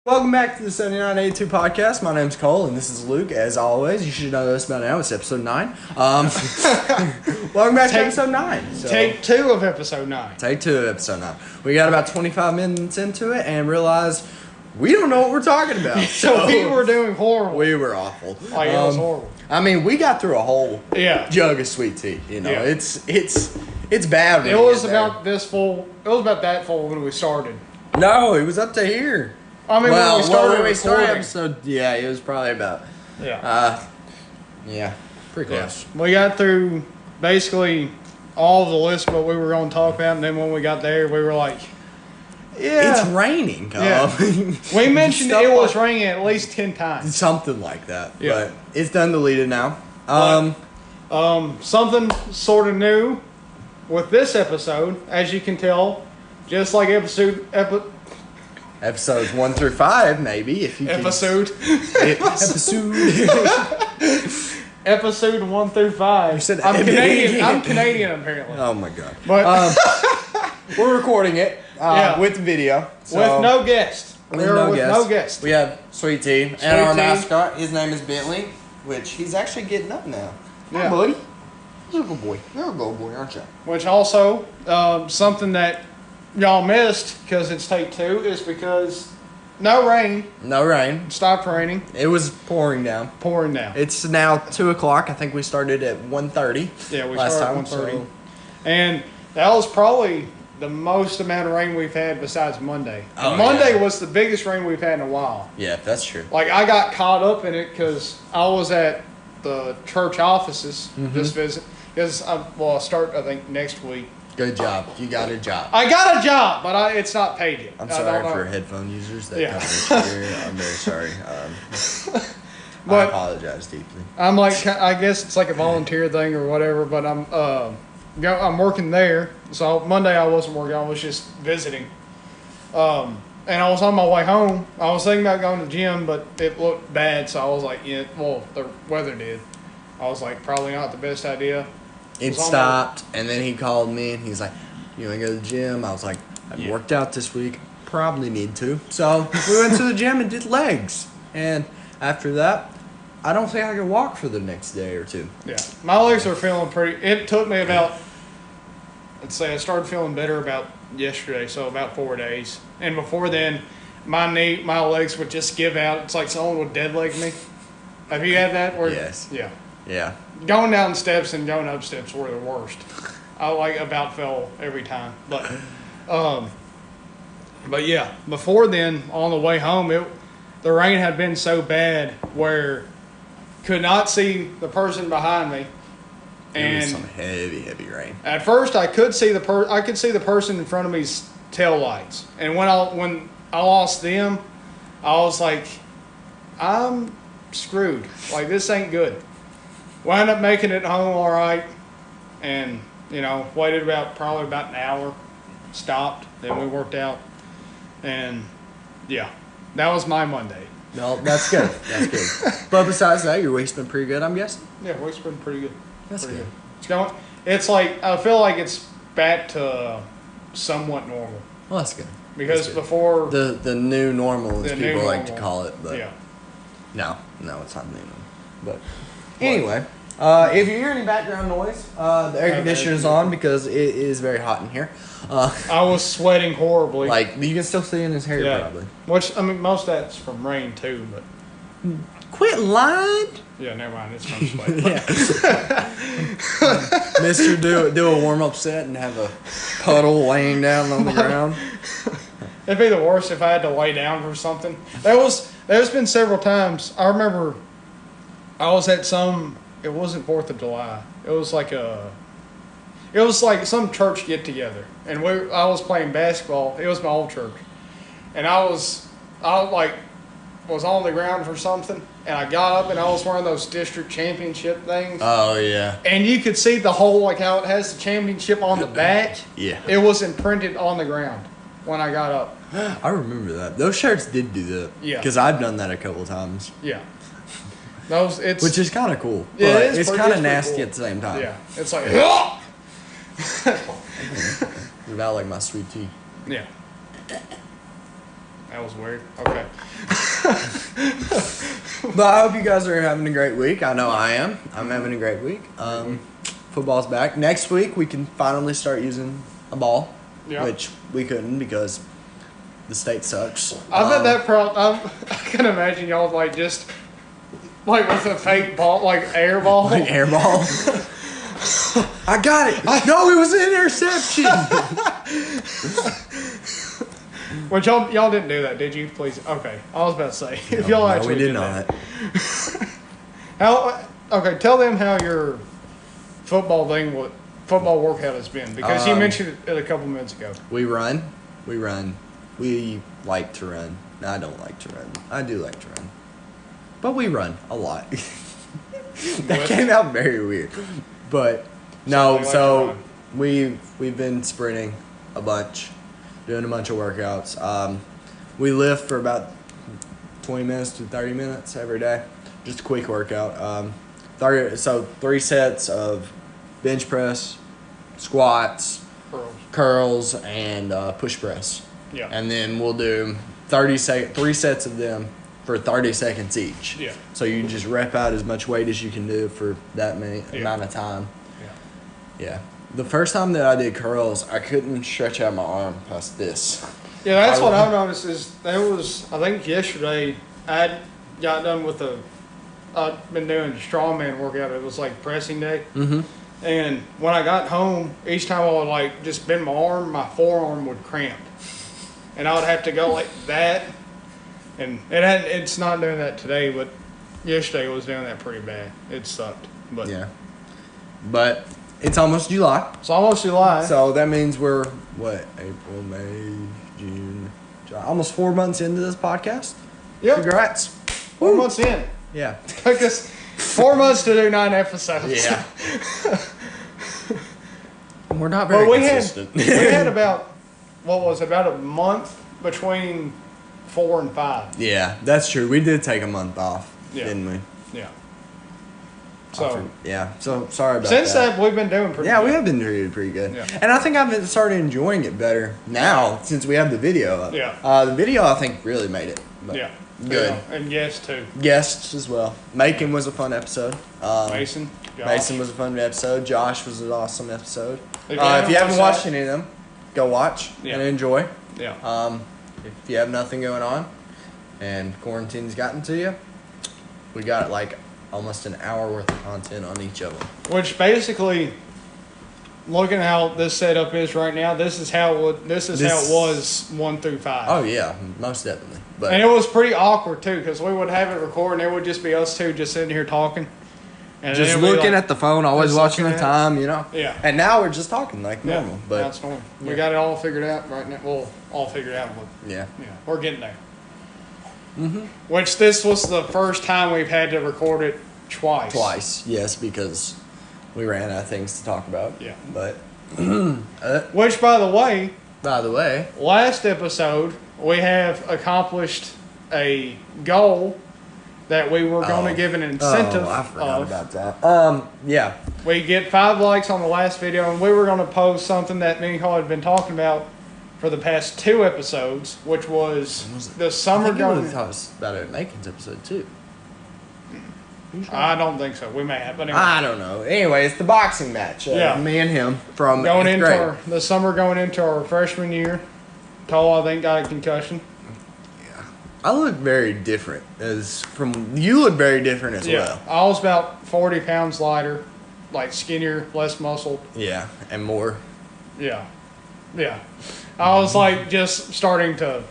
Welcome back to the 7982 podcast. My name's Cole, and this is Luke. As always, you should know this by now. It's episode 9. Welcome back to episode 9. So, take 2 of episode 9. Take 2 of episode 9. We got about 25 minutes into it and realized we don't know what we're talking about. So we were doing horrible. We were awful. Like, it was horrible. I mean, we got through a whole jug of sweet tea. You know, it's bad. When it was about this full. It was about that full when we started. No, it was up to here. I mean, when we started recording. Episode, yeah, it was probably about. Pretty close. Yeah. We got through basically all of the list what we were going to talk about, and then when we got there, we were like, "Yeah, it's raining." Yeah. We mentioned it was raining at least 10 times, something like that. Yeah, but it's done deleted now. Something sort of new with this episode, as you can tell, just like Episodes 1 through 5, maybe if you episode 1 through 5. You said I'm Canadian. I'm Canadian apparently. Oh my god! But we're recording it with video with no guest. No guest. We have Sweet Tea and our mascot. His name is Bentley, which he's actually getting up now. Yeah, buddy. You're a good boy. You're a good boy, aren't you? Which also something that y'all missed because it's take 2 is because no rain. No rain. Stopped raining. It was pouring down. It's now 2 o'clock. I think we started at 1:30. Yeah, we started at 1:30. So. And that was probably the most amount of rain we've had besides Monday. Monday was the biggest rain we've had in a while. Yeah, that's true. Like, I got caught up in it because I was at the church offices this visit. Because I'll start, I think, next week. Good job. You got a job. I got a job, but it's not paid yet. I'm sorry for headphone users that come here. I'm very sorry. I apologize deeply. I'm like, I guess it's like a volunteer thing or whatever, but I'm working there. So Monday I wasn't working. I was just visiting. And I was on my way home. I was thinking about going to the gym, but it looked bad. So I was like, the weather did. I was like, probably not the best idea. It stopped, and then he called me, and he's like, "You want to go to the gym?" I was like, "I've worked out this week. Probably need to." So we went to the gym and did legs. And after that, I don't think I could walk for the next day or 2. Yeah. My legs are feeling pretty... It took me about... Let's say I started feeling better about yesterday, so about 4 days. And before then, my legs would just give out. It's like someone would dead leg me. Have you had that? Yes. Yeah. Yeah. Going down steps and going up steps were the worst. I about fell every time. But yeah, before then, on the way home, the rain had been so bad where could not see the person behind me. And it was some heavy rain. At first, I could see the person in front of me's tail lights, and when I lost them, I was like, I'm screwed. Like, this ain't good. Wound up making it home all right, and waited probably about an hour, stopped, then we worked out, and that was my Monday. No, that's good. That's good. But besides that, your week's been pretty good, I'm guessing. Yeah, week's been pretty good. That's good. It's going. It's like I feel like it's back to somewhat normal. Well, that's good. Because before the new normal, as people like to call it, but no, it's not new normal. But anyway. If you hear any background noise, the air conditioner is on because it is very hot in here. I was sweating horribly. Like, you can still see in his hair, probably. Which, I mean, most of that's from rain, too, but... Quit lying! Yeah, never mind. It's from sweat. Mister, do a warm-up set and have a puddle laying down on the ground. It'd be the worst if I had to lay down for something. There's been several times. I remember I was at some... It wasn't 4th of July. It was like some church get together, and I was playing basketball. It was my old church, and I was on the ground for something, and I got up and I was wearing those district championship things. Oh yeah. And you could see the whole, like how it has the championship on the back. Yeah. It was imprinted on the ground when I got up. I remember that. Those shirts did do that. Yeah. Because I've done that a couple of times. Yeah. Which is kind of cool. Yeah, but it's kind of nasty at the same time. Yeah. It's like... It's about like my sweet tea. Yeah. That was weird. Okay. But I hope you guys are having a great week. I know I am. I'm having a great week. Football's back. Next week, we can finally start using a ball, which we couldn't because the state sucks. I bet that I can imagine y'all like just like with a fake ball, like air ball. Like air ball. I got it. No, it was an interception. But y'all didn't do that, did you? Please. Okay. I was about to say if y'all actually we did did not. That. Okay. Tell them how your football workout has been because you mentioned it a couple minutes ago. We run. We like to run. No, I don't like to run. I do like to run, but we run a lot. That came out very weird, but no. So we've been sprinting a bunch, doing a bunch of workouts. We lift for about 20 minutes to 30 minutes every day, just a quick workout. 3 sets of bench press, squats, curls, and push press. Yeah. And then we'll do 3 sets of them for 30 seconds each. Yeah. So you just rep out as much weight as you can do for that amount of time. Yeah. The first time that I did curls, I couldn't stretch out my arm past this. Yeah, that's what I've noticed is I think yesterday, I got done with I've been doing a strongman workout. It was like pressing day. Mm-hmm. And when I got home, each time I would like just bend my arm, my forearm would cramp. And I would have to go like that. And it's not doing that today, but yesterday it was doing that pretty bad. It sucked. But Yeah. But it's almost July. It's almost July. So that means we're, April, May, June, July. Almost 4 months into this podcast. Yep. Congrats. 4 months in. Yeah. Took us 4 months to do 9 episodes. Yeah. We're not very consistent. We had about a month between 4 and 5. Yeah, that's true. We did take a month off, didn't we? Yeah. So So sorry about since that. that we've been doing pretty good. Yeah, we have been doing pretty good. Yeah. And I think I've started enjoying it better now since we have the video up. Yeah. The video I think really made it. But Yeah. Good. Yeah. And yes too. Guests as well. Macon was a fun episode. Mason. Josh. Mason was a fun episode. Josh was an awesome episode. If you If you haven't watched that- any of them, go watch and enjoy. Yeah. If you have nothing going on and quarantine's gotten to you, we got like almost an hour worth of content on each of them. Which basically, looking at how this setup is right now, this is how it was 1 through 5. Oh yeah, most definitely. But And it was pretty awkward too, because we would have it recorded, and it would just be us two just sitting here talking, and just then it'd be looking like, at the phone, always just watching looking the at it. time, you know. Yeah. And now we're just talking like Yeah, normal. But that's normal. We got it all figured out right now. Well, all figured out, but yeah. we're getting there. Which this was the first time we've had to record it twice. Yes, because we ran out of things to talk about. Yeah. But Which, by the way, last episode we have accomplished a goal that we were going to give an incentive I forgot of. about that. Yeah. We get 5 likes on the last video, and we were going to post something that me and Cole had been talking about for the past 2 episodes, which was the summer I think you going. would have thought us about it at Macon's episode too. I don't think so. We may have, but anyway. I don't know. Anyway, it's the boxing match. Yeah. Me and him from Going 8th into grade. the summer going into our freshman year. Cole, I think, got a concussion. I look very different you look very different as well. I was about 40 pounds lighter, like skinnier, less muscled. Yeah, and more. Yeah. I was like just starting to,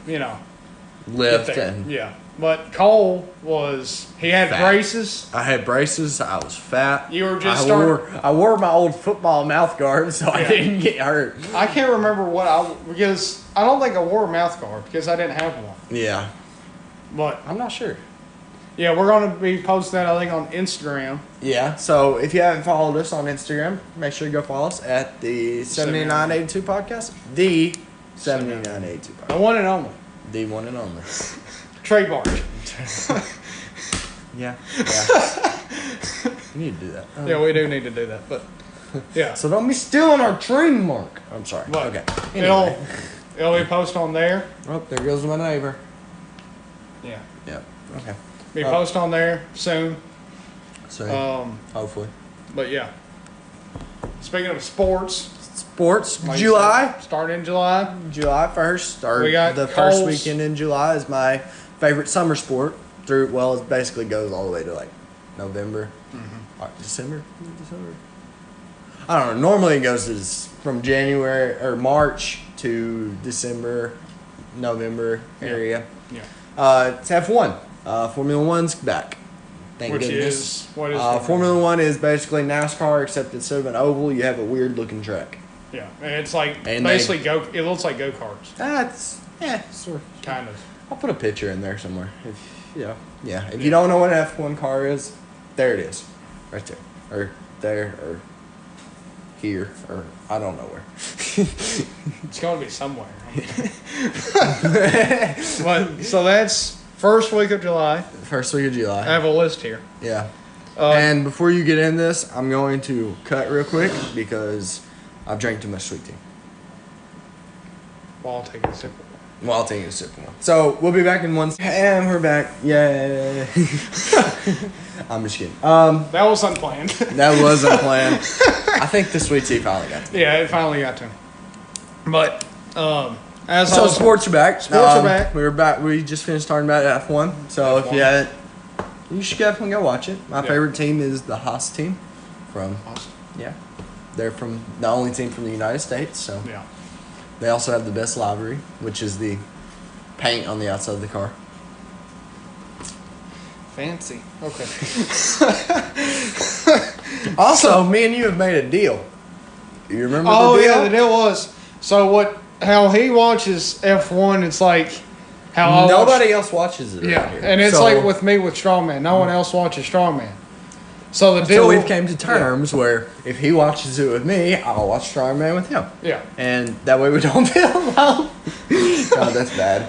Lift get there. and Yeah. But Cole he had Fat. braces. I had braces. I was fat. You were just I wore my old football mouth guard so I didn't get hurt. I can't remember because I don't think I wore a mouth guard because I didn't have one. Yeah, But I'm not sure. yeah, we're going to be posting that, I think, on Instagram. Yeah, so if you haven't followed us on Instagram, make sure you go follow us at the 7982 podcast. The 7982 The podcast. one and only. The one and only. Trademark. Yeah. You need to do that. Yeah, we do need to do that. But yeah. So don't be stealing our trademark. I'm sorry. But Okay. Anyway. It'll be posted on there. Oh, there goes my neighbor. Yeah. Yeah. Okay. Be post on there soon. So hopefully. But yeah. Speaking of sports, Sports. like you July. said, start in July. July 1st, or We got the first Coles. weekend in July is my favorite summer sport. It basically goes all the way to like November, December. I don't know. Normally it goes from January or March to December, November area. Yeah. It's F1. Formula One's back. Thank What goodness. is Formula One is basically NASCAR, except instead of an oval, you have a weird looking track. Yeah, and it's like And basically it looks like go karts, That's sort of. kind of. I'll put a picture in there somewhere. If you don't know what an F1 car is, there it is, right there, or there, or here, or I don't know where. It's going to be somewhere. But, so that's first week of July. First week of I July. have a list here. Yeah. Uh, And before you get in this, I'm going to cut real quick because I've drank too much sweet tea. Well, I'll take a sip. Well, I'll take a sip of one. So we'll be back in one. And we're back. Yay! I'm just kidding. That was unplanned. That was unplanned. I think the sweet tea finally got to me. Yeah, it finally got to him. But as I So was, sports are back. Sports are back. We were back. We just finished talking about F1. So if F1. you haven't, you should definitely go watch it. My Yeah. favorite team is the Haas team. They're from the only team from the United States. So yeah. they also have the best livery, which is the paint on the outside of the car. Fancy. Okay. Also, me and you have made a deal. You remember Oh the deal? yeah, the deal was how he watches F1. It's like how I watch- Nobody else watches it. Yeah, around here. and it's So- like with me with Strongman. No one else watches Strongman. So the So deal. we've came to terms where if he watches it with me, I'll watch Strongman with him. Yeah. And that way we don't feel alone. God, that's bad.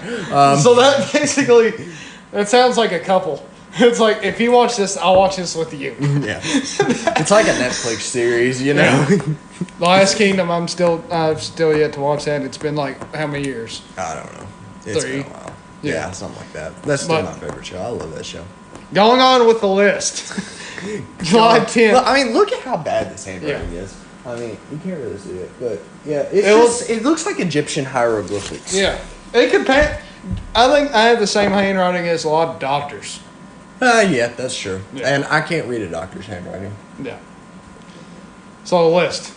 So that basically, that sounds like a couple. It's like if you watch this, I'll watch this with you. Yeah. It's like a Netflix series, you know? The Last Kingdom, I've still yet to watch that. It's been like how many years? I don't know. It's 3. been a while. Yeah. Yeah, something like that. That's still But- my favorite show. I love that show. Going on with the list. July 10th. Well, I mean, look at how bad this handwriting is. I mean, you can't really see it, but yeah, it looks like Egyptian hieroglyphics. Yeah. It could I think I have the same handwriting as a lot of doctors. Yeah, that's true. Yeah. And I can't read a doctor's handwriting. Yeah. So the list.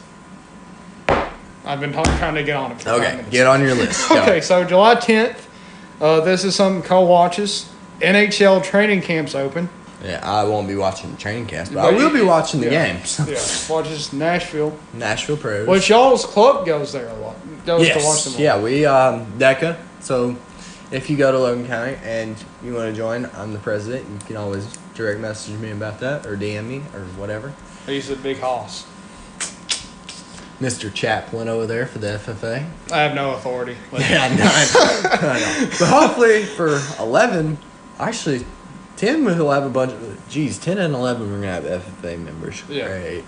I've been trying to get on it for 5 Okay, minutes. get on your list. Go. Okay, so July 10th, this is something Cole watches. NHL training camps open. Yeah, I won't be watching the training cast, but But I will you- be watching the yeah. games. Yeah, watches Nashville. Nashville Pros. Which y'all's club goes there a lot. Goes to watch Yes. them. Yeah, we DECA. So if you go to Logan County and you want to join, I'm the president. You can always direct message me about that or DM me or whatever. He's a big hoss. Mr. Chaplin over there for the FFA. I have no authority. But Yeah, I know. But hopefully for 11, actually, 10 will have a bunch of. 10 and 11 we're going to have FFA members. Yeah. Great.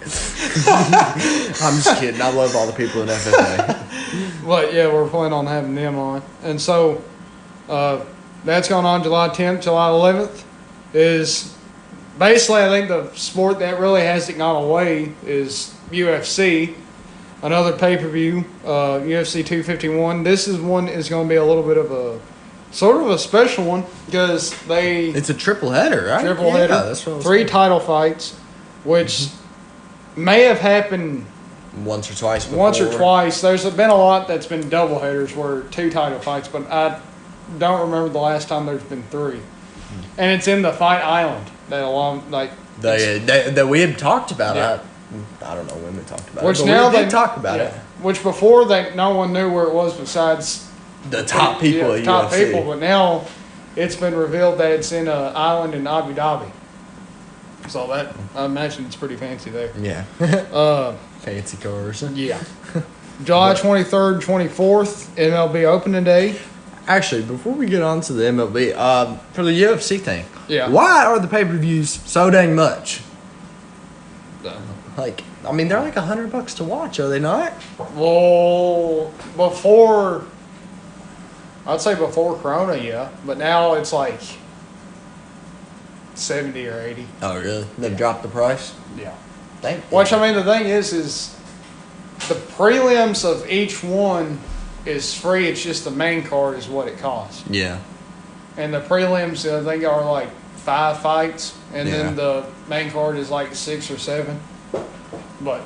I'm just kidding. I love all the people in FFA. But yeah, we're planning on having them on. And so that's going on July 10th. July 11th is basically, I think the sport that really hasn't gone away is UFC. Another pay-per-view, UFC 251. This is going to be a little bit of a sort of a special one because It's a triple header, right? triple header, Yeah, that's what I was 3 saying. title fights, which may have happened Once or twice before. once or twice. There's been a lot that's been double headers where 2 title fights, but I don't remember the last time there's been 3. And it's in the Fight Island That we had talked about. Yeah. I don't know when we talked about which it. But now we did they talk about yeah. it. Which before no one knew where it was besides The top people yeah, at top UFC. people, but now it's been revealed that it's in an island in Abu Dhabi. So that I imagine it's pretty fancy there. Yeah. Fancy cars. Yeah. July 23rd and 24th, MLB opening day. Actually, before we get on to the MLB, for the UFC thing, Yeah. why are the pay-per-views so dang much? Like, I mean, they're like $100 to watch, are they not? Well, before, I'd say before Corona, yeah, but now it's like 70 or 80. Oh, really? They've dropped the price? Yeah. Thank Which, I mean, the thing is the prelims of each one is free. It's just the main card is what it costs. Yeah. And the prelims, I think, are like 5 fights, and Yeah. then the main card is like 6 or 7. But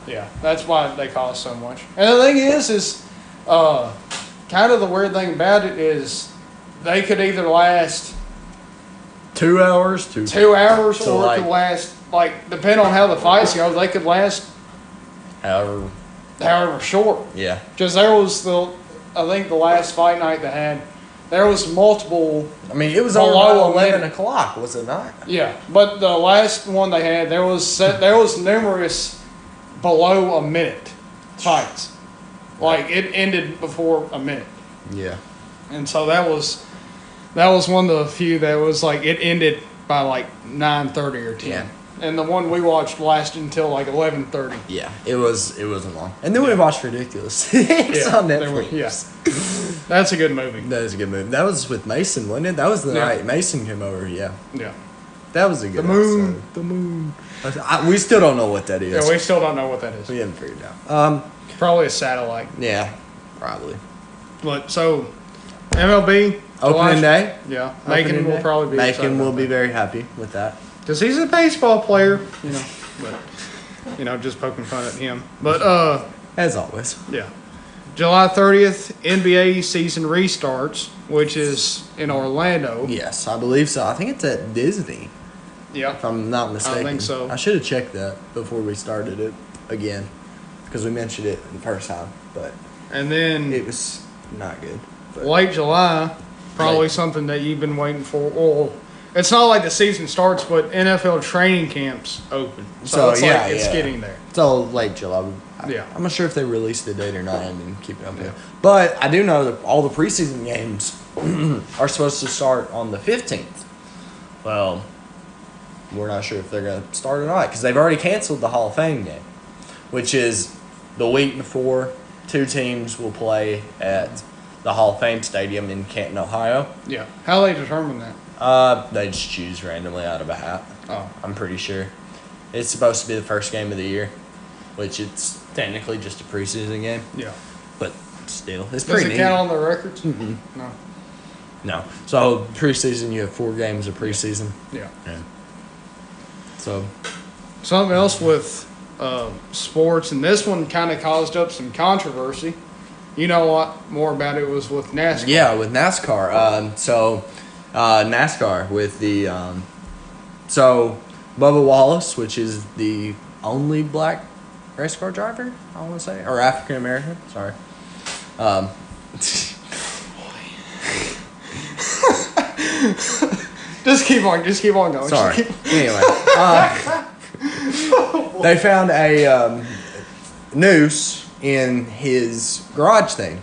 yeah, that's why they cost so much. And the thing is kind of the weird thing about it is they could either last 2 hours? 2 hours, So, or it like- could last, like, depending on how the fights go, they could last However. however short. Yeah. Because there was I think the last fight night they had, there was multiple. I mean, it was Below below a 11 minute. o'clock, was it not? Yeah, but the last one they had, there was numerous below a minute fights. Like, it ended before a minute, Yeah. and so that was one of the few that was like it ended by like 9:30 or 10. Yeah. And the one we watched lasted until like 11:30. Yeah, it wasn't long. And then we watched Ridiculous. It's on there Netflix. we- yeah. That's a good movie. That was a good movie. That was with Mason, wasn't it? That was the Yeah. night Mason came over, yeah. Yeah. That was a good The moon. episode. The moon. We still don't know what that is. Yeah, we still don't know what that is. We haven't figured it out. Probably a satellite. Yeah, probably. But so, MLB Opening day. Yeah, Macon Opening will day. probably be. Macon will be very happy with that. because he's a baseball player, you know. But just poking fun at him. But As always. yeah, July 30th, NBA season restarts, which is in Orlando. Yes, I believe so. I think it's at Disney, Yeah, if I'm not mistaken. think so. I should have checked that before we started it again, because we mentioned it the first time, but and then it was not good. But late July, probably Late. something that you've been waiting for. Well, it's not like the season starts, but NFL training camps open, so it's yeah, like it's yeah. getting there. So late July. Yeah. I'm not sure if they released the date or not. I didn't keep it up there. But I do know that all the preseason games are supposed to start on the 15th. Well, we're not sure if they're going to start or not because they've already canceled the Hall of Fame game, which is the week before 2 teams will play at the Hall of Fame Stadium in Canton, Ohio. Yeah, how they determine that? They just choose randomly out of a hat. Oh, I'm pretty sure. It's supposed to be the first game of the year, which it's technically just a preseason game, yeah. but still, it's Does pretty it neat. count on the records? Mm-mm. No. No. So preseason, you have 4 games of preseason. Yeah. Yeah. So Something else with sports, and this one kind of caused up some controversy. You know a lot more about it was with NASCAR. yeah, with NASCAR. NASCAR with the so Bubba Wallace, which is the only black race car driver, I want to say, or African American. Sorry. Just keep on going. Sorry. Just keep- Anyway, they found a noose in his garage thing,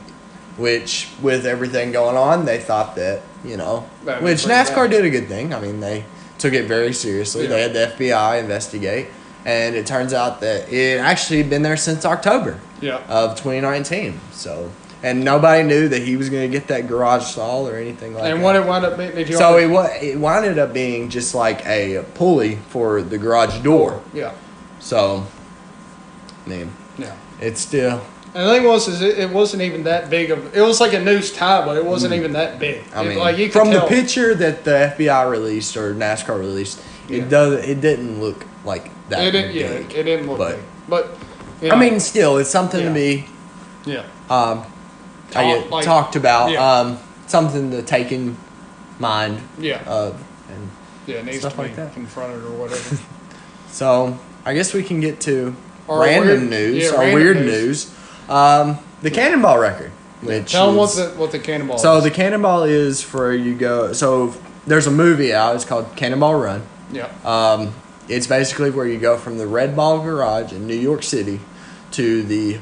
which, with everything going on, they thought that, That was which pretty NASCAR bad. did a good thing. I mean, they took it very seriously. They Yeah. had the FBI investigate, and it turns out that it actually had been there since October Yeah. of 2019. So, and nobody knew that he was going to get that garage stall or anything like that. And what it wound up being, did you So it winded up being just like a pulley for the garage door. Yeah. So, I mean, Yeah. it's still. And the thing was, is it wasn't even that big of. It was like a noose tie, but it wasn't even that big. I mean, like you could from tell. the picture that the FBI released or NASCAR released, Yeah. it didn't look like that It didn't. big. Yeah, it didn't look But- big. But I mean, still, it's something to Yeah. be yeah. Like- talked about. yeah. Something to take in mind Yeah. of, and Yeah, it needs stuff to be like that. confronted or whatever. so I guess we can get to Or random weird- news yeah, or random weird news. news. The Cannonball record, which Tell them is, what the cannonball so is. the Cannonball is for you go. So there's a movie out. It's called Cannonball Run. Yeah. It's basically where you go from the Red Ball Garage in New York City to the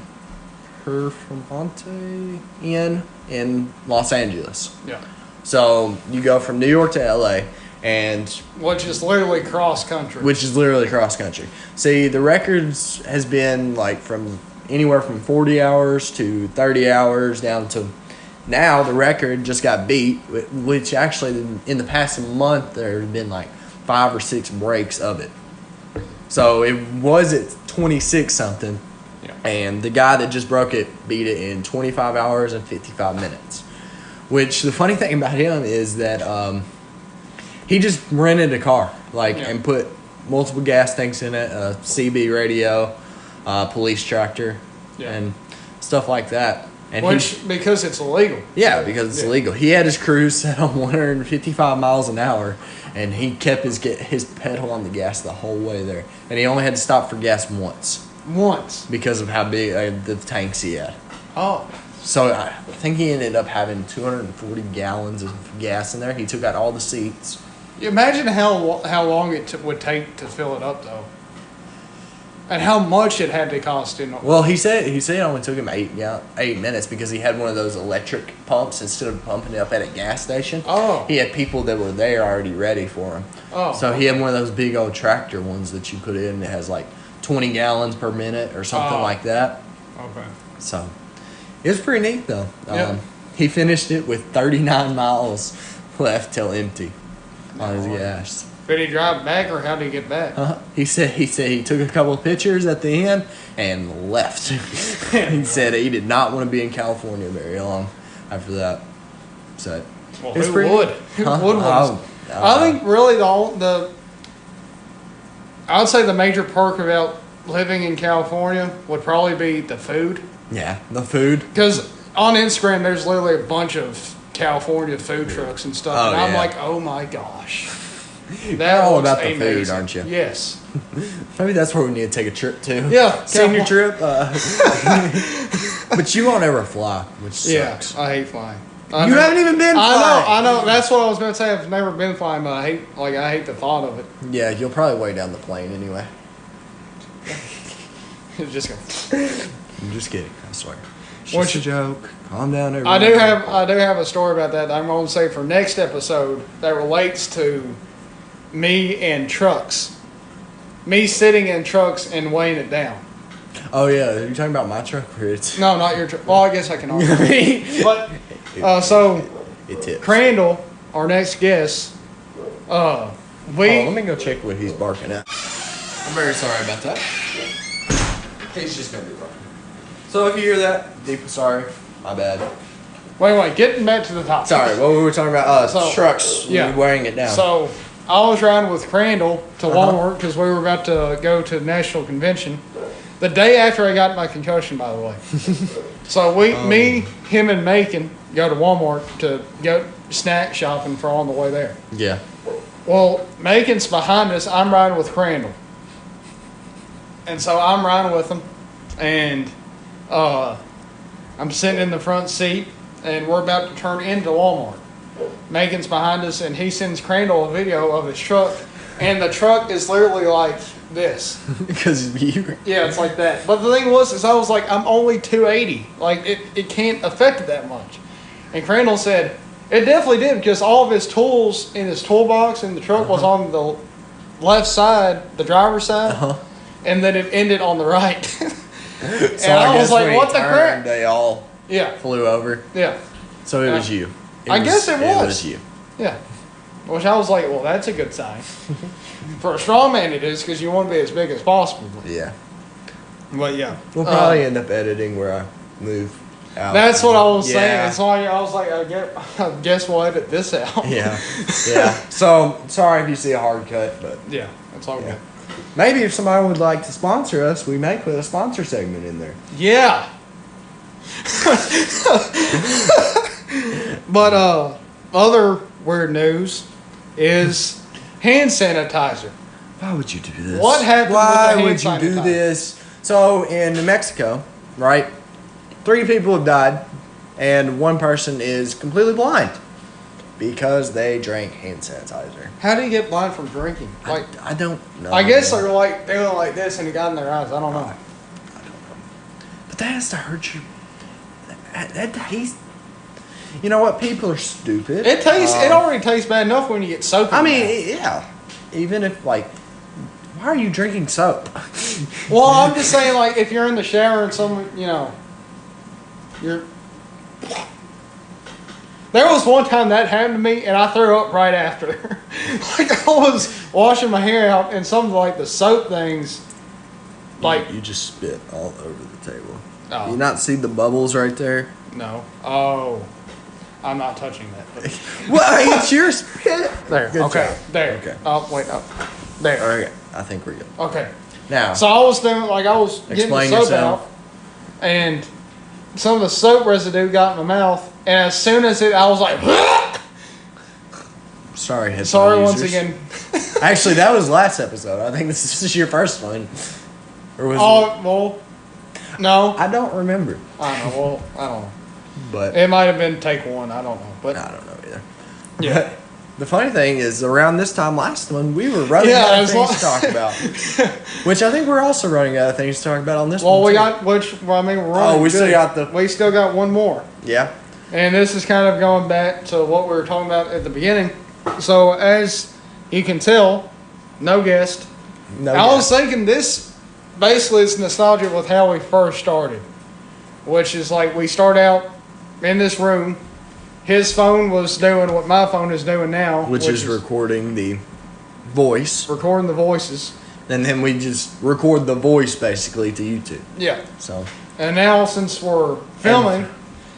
Performante Inn in Los Angeles. Yeah. So you go from New York to LA, and Which is literally cross country. which is literally cross country. See, the records has been like from anywhere from 40 hours to 30 hours down to now the record just got beat, which actually in the past month there have been like 5 or 6 breaks of it. So it was at 26 something, and the guy that just broke it beat it in 25 hours and 55 minutes. Which the funny thing about him is that he just rented a car, and put multiple gas tanks in it, a CB radio, police tractor, and stuff like that. And because it's illegal. Yeah, because it's illegal. He had his cruise set on 155 miles an hour, and he kept his pedal on the gas the whole way there. And he only had to stop for gas once. Because of how big the tanks he had. Oh. So I think he ended up having 240 gallons of gas in there. He took out all the seats. Imagine how long it would take to fill it up, though. And how much it had to cost him. Well, he said it only took him 8 minutes because he had one of those electric pumps instead of pumping it up at a gas station. Oh. He had people that were there already ready for him. Oh. So he had one of those big old tractor ones that you put in that has like 20 gallons per minute or something like that. Okay. So it was pretty neat though. Yep. He finished it with 39 miles left till empty on his gas. Did he drive back, or how did he get back? He said he took a couple of pictures at the end and left. He said he did not want to be in California very long after that. So well, who would? Who would want to? I think really I would say the major perk about living in California would probably be the food. Yeah, the food. Because on Instagram, there's literally a bunch of California food trucks and stuff, and I'm like, oh my gosh. They're all about the food, aren't you? Yes. Maybe that's where we need to take a trip to. Yeah. Senior trip. But you won't ever fly, which sucks. I hate flying. You haven't even been flying. I know. That's what I was going to say. I've never been flying, but I hate the thought of it. Yeah, you'll probably weigh down the plane anyway. It's just I'm just kidding. I swear. It's just a joke. Calm down, everybody. I do have a story about that I'm going to say for next episode that relates to me and trucks. Me sitting in trucks and weighing it down. Oh yeah, are you talking about my truck or it's? No, not your truck. Well, I guess I can argue. But so it tips. Crandall, our next guest, let me go check what he's barking at. I'm very sorry about that. He's just gonna be barking. So if you hear that, deep sorry, my bad. Wait, getting back to the topic. Sorry, what we were talking about? Trucks. Yeah, wearing it down. So I was riding with Crandall to Walmart because we were about to go to the national convention. The day after I got my concussion, by the way. So me, him, and Macon go to Walmart to go snack shopping for on the way there. Yeah. Well, Macon's behind us. I'm riding with Crandall. And so I'm riding with him. And I'm sitting in the front seat. And we're about to turn into Walmart. Macon's behind us. And he sends Crandall a video of his truck. And the truck is literally like this. Because you. Yeah, it's like that. But the thing was, I was like, I'm only 280. Like, it can't affect it that much. And Crandall said, it definitely did, because all of his tools in his toolbox in the truck was on the left side, the driver's side, and then it ended on the right. And So I was like, what the crap? They all flew over. Yeah. So it was you. I guess it was. It was you. Yeah. Which I was like, well, that's a good sign. For a strong man it is, because you want to be as big as possible. Yeah. But yeah. We'll probably end up editing where I move out. That's what I was saying. That's why I was like, I guess we'll edit this out. Yeah. Yeah. So, sorry if you see a hard cut, but. Yeah, that's all good. Maybe if somebody would like to sponsor us, we may put a sponsor segment in there. Yeah. But other weird news is hand sanitizer. Why would you do this? What happened Why with the hand would you do sanitizer? this? So in New Mexico, right, 3 people have died, and 1 person is completely blind because they drank hand sanitizer. How do you get blind from drinking? Like, I don't know. I guess they're like doing like this and it got in their eyes. I don't know. I don't know. But that has to hurt you. That tastes. You know what? People are stupid. It tastes. It already tastes bad enough when you get soap. I mean, yeah. Even if why are you drinking soap? Well, I'm just saying, like, if you're in the shower and you're. There was one time that happened to me, and I threw up right after. Like I was washing my hair out, and some of like the soap things, like You just spit all over the table. Oh. You not see the bubbles right there? no, oh, I'm not touching that. Well, it's your spit. There, Good okay, job. there. Okay. Oh wait, oh, there. Okay, I think we're good. Okay. Now, So I was doing like I was getting the Explain soap yourself. out, and some of the soap residue got in my mouth, and as soon as I was like, sorry, headphone sorry once users. again. Actually, that was last episode. I think this is your first one. Or was it? Oh well, no, I don't remember. I don't know. Well, I don't know. But It might have been take one. I don't know, but I don't know either. yeah. The funny thing is, around this time last one, we were running Yeah, out of as things long- to talk about. Which I think we're also running out of things to talk about on this Well, one. we too. got we're running. we still good. got the- We still got one more, Yeah. and this is kind of going back to what we were talking about at the beginning. So as you can tell, no guest. No. I was guess. thinking this basically is nostalgia with how we first started, which is like we start out in this room. His phone was doing what my phone is doing now, which is recording the voice, recording the voices. and then we just record the voice basically to YouTube. Yeah. So And now since we're filming,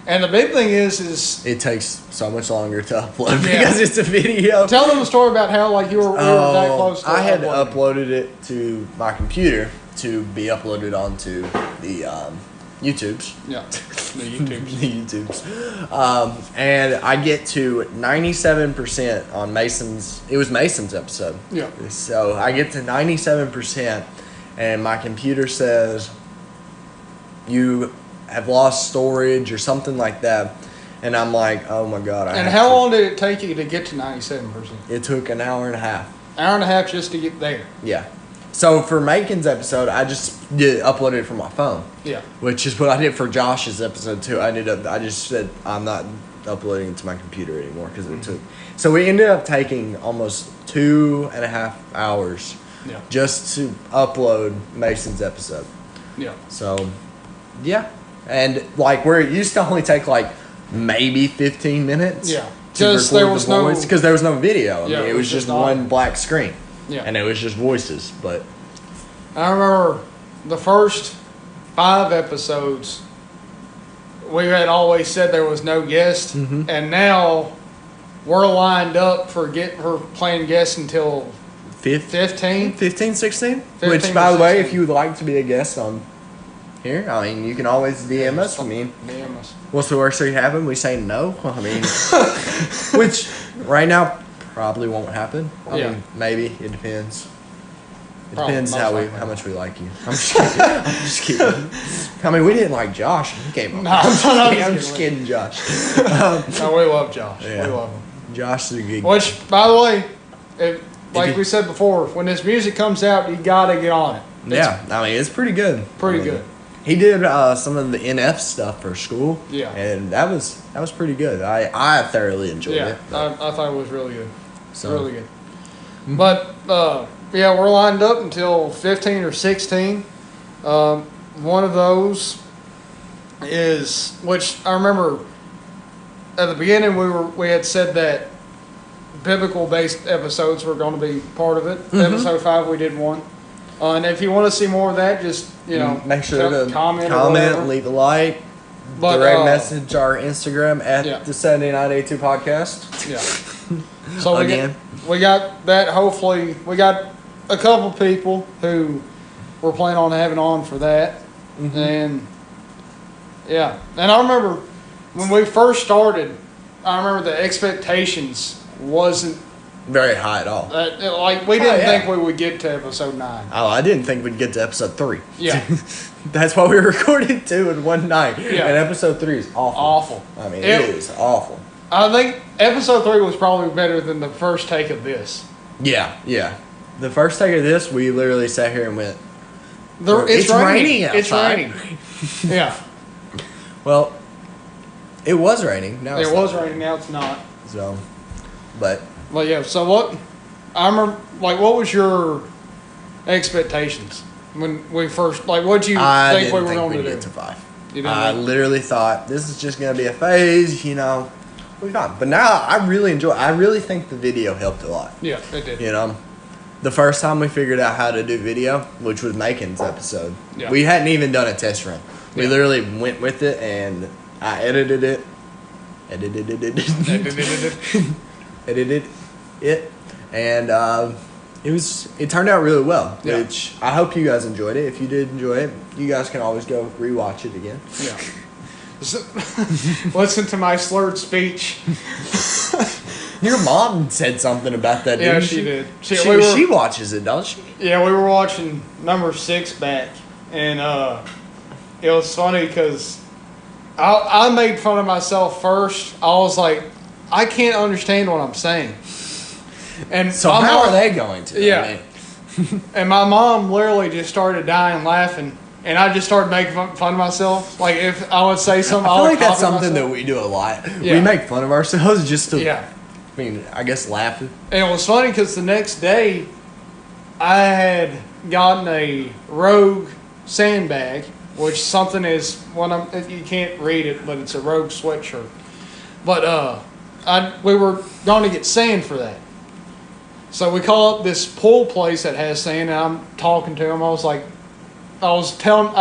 and the big thing is it takes so much longer to upload Yeah. because it's a video. tell them a story about how like we were that close. To I had uploading. uploaded it to my computer to be uploaded onto the YouTubes. Yeah. The YouTubes. The YouTubes. And I get to 97% on Mason's. It was Mason's episode. Yeah. So I get to 97%, and my computer says you have lost storage or something like that. And I'm like, oh my God. And how long did it take you to get to 97%? It took an hour and a half. Hour and a half just to get there. Yeah. So for Macon's episode, I just uploaded it from my phone, Yeah. which is what I did for Josh's episode too. I just said I'm not uploading it to my computer anymore because it took. So we ended up taking almost 2.5 hours Yeah. just to upload Mason's episode. Yeah. So, yeah, and like where it used to only take like maybe 15 minutes. Yeah. To Just record there was the voice no- because there was no video. I Yeah, mean, it it was was just just audio. one black screen. Yeah. And it was just voices, but I remember the first 5 episodes, we had always said there was no guest, and now we're lined up for playing guests until 15. 15, 16? 15 Which, or by the way, 16. if you would like to be a guest on here, I mean, you can always DM us. I mean, DM us. what's the worst that can happen? We say no. I mean, which right now probably won't happen. I Yeah. mean, maybe. It depends. It Probably, depends most how likely. much we like you. I'm just kidding. I'm just kidding. I mean, we didn't like Josh. He came on. No, I'm I'm just kidding, Josh. No, we love Josh. Yeah. We love him. Josh is a good. Which, by the way, like you- we said before, when this music comes out, you gotta get on it. It's Yeah, I mean, it's pretty good. pretty I mean, good. He did some of the NF stuff for school. Yeah. And that was pretty good. I thoroughly enjoyed Yeah, it. but- I thought it was really good. so Really good. But yeah, we're lined up until 15 or 16. One of those is, which I remember at the beginning we had said that biblical based episodes were going to be part of it. Episode 5 we did one. And if you want to see more of that, just make sure to comment or whatever. leave a like, But, direct message our Instagram at yeah. the 7982 podcast. Yeah. So Again. we got that. Hopefully, we got a couple people who we're planning on having on for that, and yeah. And I remember when we first started. I remember the expectations wasn't Very high at all. like we didn't yeah. think we would get to episode 9. Oh, I didn't think we'd get to episode 3. Yeah. That's why we recorded 2 in one night. Yeah. And episode 3 is awful. Awful. I mean, It- it is awful. I think episode 3 was probably better than the first take of this. Yeah, yeah. The first take of this, we literally sat here and went, It's raining. outside. It's raining. Yeah. well, it was raining. Now it's It not. was raining. Now it's not. So, but Well, yeah. So what? I remember. Like, what was your expectations when we first? Like, what did you I think didn't we were think going we'd to do? get to 5. You didn't I think- literally thought this is just going to be a phase, we got. But now I really enjoy. I really think the video helped a lot. Yeah, it did. You know, the first time we figured out how to do video, which was Macon's episode, Yeah. we hadn't even done a test run. We Yeah. literally went with it, and I edited it, and it turned out really well. Yeah. Which I hope you guys enjoyed it. If you did enjoy it, you guys can always go rewatch it again. Yeah. Listen to my slurred speech. Your mom said something about that, Yeah, didn't she did. She watches it, doesn't she? Yeah, we were watching number 6 back, and it was funny because I made fun of myself first. I was like, I can't understand what I'm saying. And So my how mom- are they going to? Yeah. I mean, And my mom literally just started dying laughing, and I just started making fun of myself. Like if I would say something, I feel would like that's copy something myself. that we do a lot. Yeah. We make fun of ourselves just to, Yeah. I mean, I guess laugh. And it was funny because the next day, I had gotten a Rogue sandbag, which something is you can't read it, but it's a Rogue sweatshirt. But we were going to get sand for that. So we call up this pool place that has sand, and I'm talking to him. I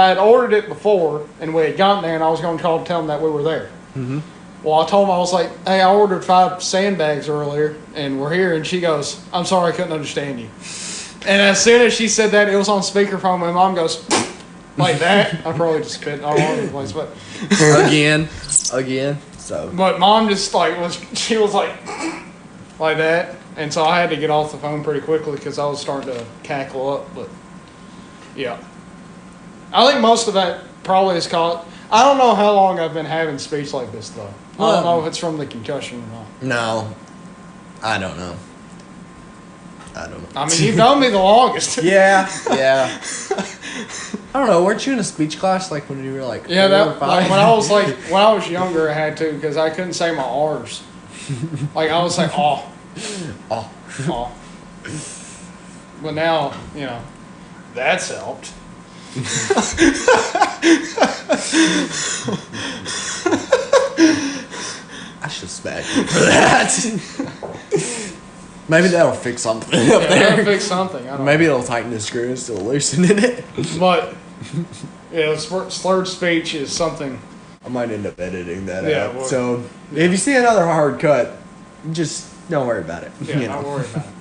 had ordered it before, and we had gotten there, and I was going to call to tell him that we were there. Mm-hmm. Well, I told him, I was like, hey, I ordered 5 sandbags earlier, and we're here. And she goes, I'm sorry, I couldn't understand you. And as soon as she said that, it was on speakerphone. My mom goes, like that. I probably just spit all over the place. But again. So, but mom just she was like that. And so I had to get off the phone pretty quickly because I was starting to cackle up. But yeah, I think most of that probably is caught. I don't know how long I've been having speech like this though. I don't know if it's from the concussion or not. no, I don't know. I mean, you've known me the longest. Yeah. I don't know. Weren't you in a speech class like when you were like 4 or 5? Like when I was younger, I had to because I couldn't say my R's. Like I would say oh. But now, that's helped. I should smack you for that. Maybe that'll fix something up there. That'll fix something. I don't Maybe it'll tighten the screw instead of loosening it. But slurred speech is something. I might end up editing that Yeah, out. well, So if you see another hard cut, just don't worry about it. Yeah, don't worry about it.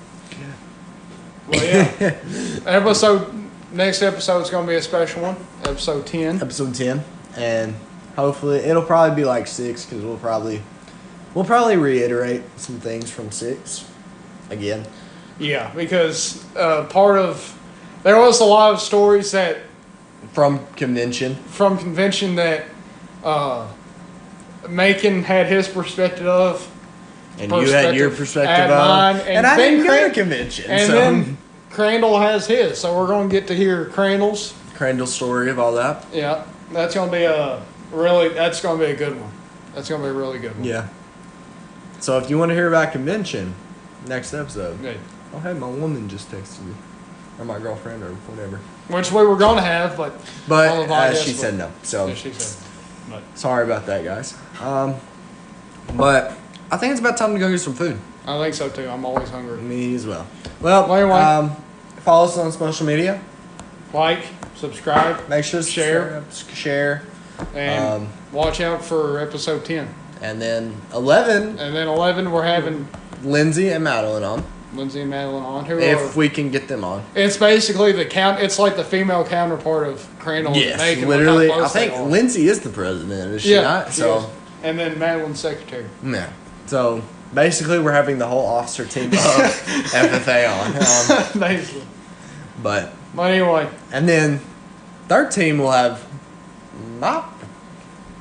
Well, yeah. Next episode is going to be a special one. Episode 10. Episode 10, and hopefully it'll probably be like 6 because we'll probably reiterate some things from 6 again. Yeah, because there was a lot of stories that From convention that Macon had his perspective of. And you had your perspective of. Mine, and I didn't go to convention. And so. then Crandall has his. So we're going to get to hear Crandall's. Crandall's story of all that. Yeah. That's going to be a good one. That's going to be a really good one. Yeah. So if you want to hear about convention, next episode. Yeah. Oh, hey, my woman just texted me. Or my girlfriend or whatever. Which we were going to have, but She said no. So yeah, she said. But sorry about that, guys. But I think it's about time to go get some food. I think so too. I'm always hungry. Me as well. Well, Anyway. follow us on social media. Like, subscribe, Make sure to Share. share. and watch out for episode 10. And then 11, And then 11, we're having Lindsay and Madeline on. Lindsay and Madeline on. If we can get them on. It's basically it's like the female counterpart of Crandall. and Yes, Macon, literally. look how I close they think are. Lindsay is the president, is she not? she So, is. And then Madeline's secretary. yeah. So, basically, we're having the whole officer team of FFA on. Basically. But anyway, and then third team will have my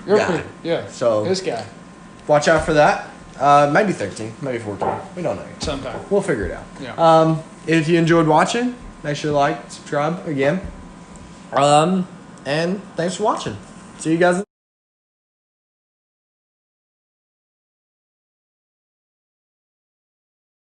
you're guy. pretty, yeah. So This guy. watch out for that. Maybe 13, maybe 14. We don't know. Sometime. We'll figure it out. Yeah. If you enjoyed watching, make sure to like, subscribe again. And thanks for watching. See you guys.